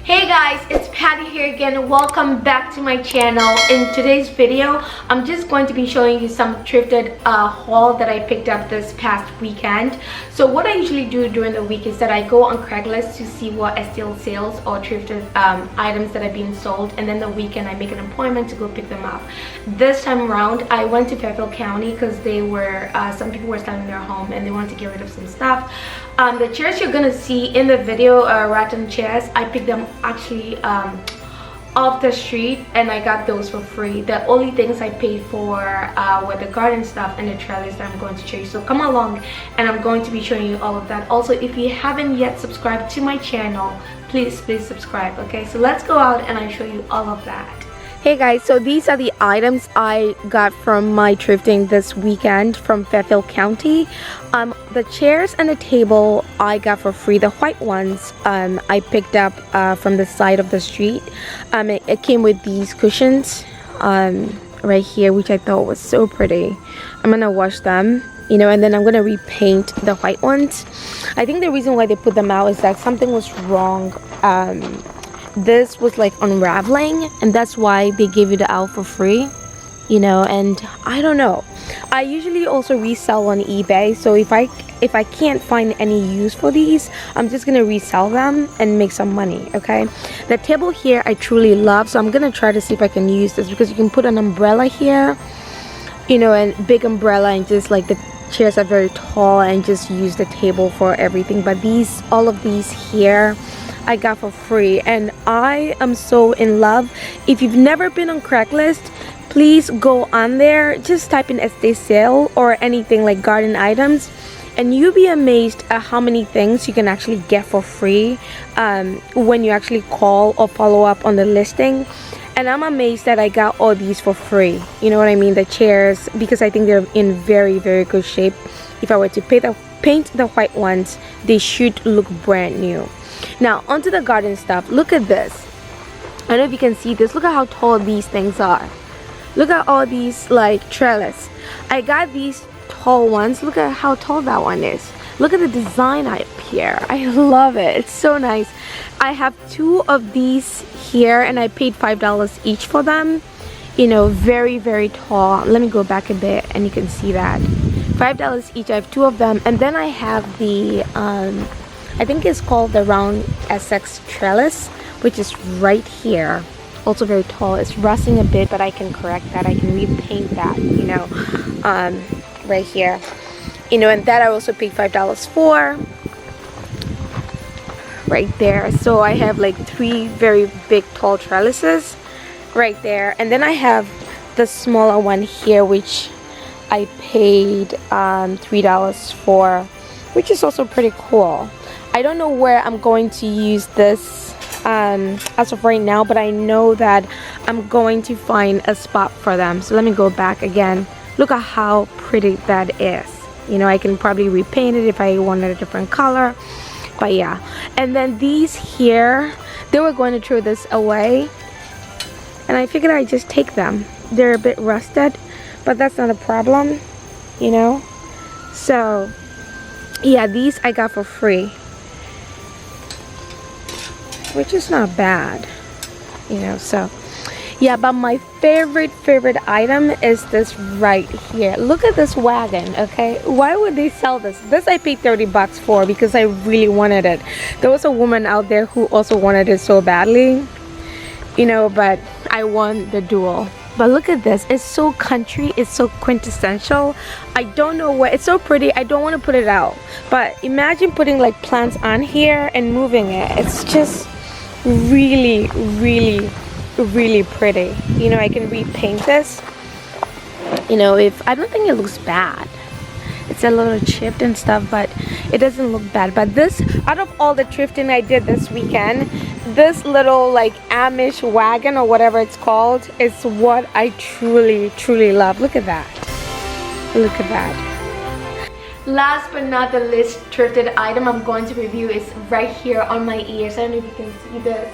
Hey guys, it's Patty here again. Welcome back to my channel. In today's video, I'm just going to be showing you some thrifted haul that I picked up this past weekend. So what I usually do during the week is that I go on Craigslist to see what estate sales or thrifted items that are being sold, and then the weekend I make an appointment to go pick them up. This time around, I went to Fairfield County because they were some people were selling their home and they wanted to get rid of some stuff. The chairs you're gonna see in the video, rattan chairs, I picked them actually off the street and I got those for free. The only things I paid for were the garden stuff and the trellis that I'm going to show you. So come along and I'm going to be showing you all of that. Also, if you haven't yet subscribed to my channel, please subscribe. Okay, so let's go out and I'll show you all of that. Hey guys, so these are the items I got from my thrifting this weekend from Fairfield County. The chairs and the table I got for free. The white ones I picked up from the side of the street. It came with these cushions right here, which I thought was so pretty. I'm gonna wash them, you know, and then I'm gonna repaint the white ones. I think the reason why they put them out is that something was wrong. This was like unraveling, and that's why they gave it out for free, you know. And I don't know, I usually also resell on eBay, so if I can't find any use for these, I'm just gonna resell them and make some money. Okay, the table here I truly love, so I'm gonna try to see if I can use this because you can put an umbrella here, you know, and big umbrella, and just like the chairs are very tall, and just use the table for everything. But these, all of these here, I got for free, and I am so in love. If you've never been on Craigslist, please go on there, just type in estate sale or anything like garden items, and you'll be amazed at how many things you can actually get for free when you actually call or follow up on the listing. And I'm amazed that I got all these for free, you know what I mean, the chairs, because I think they're in very good shape. If I were to paint the white ones, they should look brand new. Now onto the garden stuff. Look at this. I don't know if you can see this. Look at how tall these things are. Look at all these like trellis. I got these tall ones. Look at how tall that one is. Look at the design up here. I love it. It's so nice. I have two of these here and I paid $5 each for them, you know, very tall. Let me go back a bit and you can see that $5 each. I have two of them, and then I have the I think it's called the round Essex trellis, which is right here, also very tall. It's rusting a bit, but I can correct that. I can repaint that, you know, right here, you know, and that I also paid $5 for right there. So I have like three very big tall trellises right there, and then I have the smaller one here, which I paid $3 for, which is also pretty cool. I don't know where I'm going to use this as of right now, but I know that I'm going to find a spot for them. So let me go back again. Look at how pretty that is. You know, I can probably repaint it if I wanted a different color, but yeah. And then these here, they were going to throw this away, and I figured I'd just take them. They're a bit rusted, but that's not a problem, you know. So yeah, these I got for free, which is not bad, you know. So yeah, but my favorite item is this right here. Look at this wagon. Okay, why would they sell this? This I paid $30 for because I really wanted it. There was a woman out there who also wanted it so badly, you know, but I won the duel. But look at this. It's so country. It's so quintessential. I don't know what. It's so pretty. I don't want to put it out. But imagine putting like plants on here and moving it. It's just really pretty. You know, I can repaint this. You know, if I don't think it looks bad. It's a little chipped and stuff, but it doesn't look bad. But this, out of all the thrifting I did this weekend, this little like Amish wagon or whatever it's called is what I truly love. Look at that. Look at that. Last but not the least thrifted item I'm going to review is right here on my ears. I don't know if you can see this.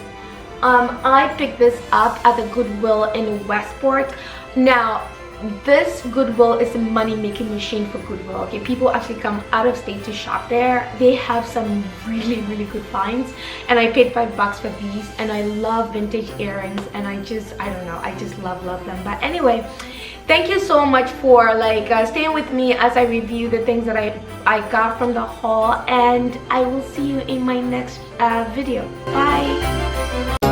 I picked this up at the Goodwill in Westport. Now this Goodwill is a money-making machine for Goodwill. Okay, people actually come out of state to shop there. They have some really good finds, and I paid $5 for these, and I love vintage earrings, and I don't know, I just love them. But anyway, thank you so much for like staying with me as I review the things that I got from the haul, and I will see you in my next video. Bye.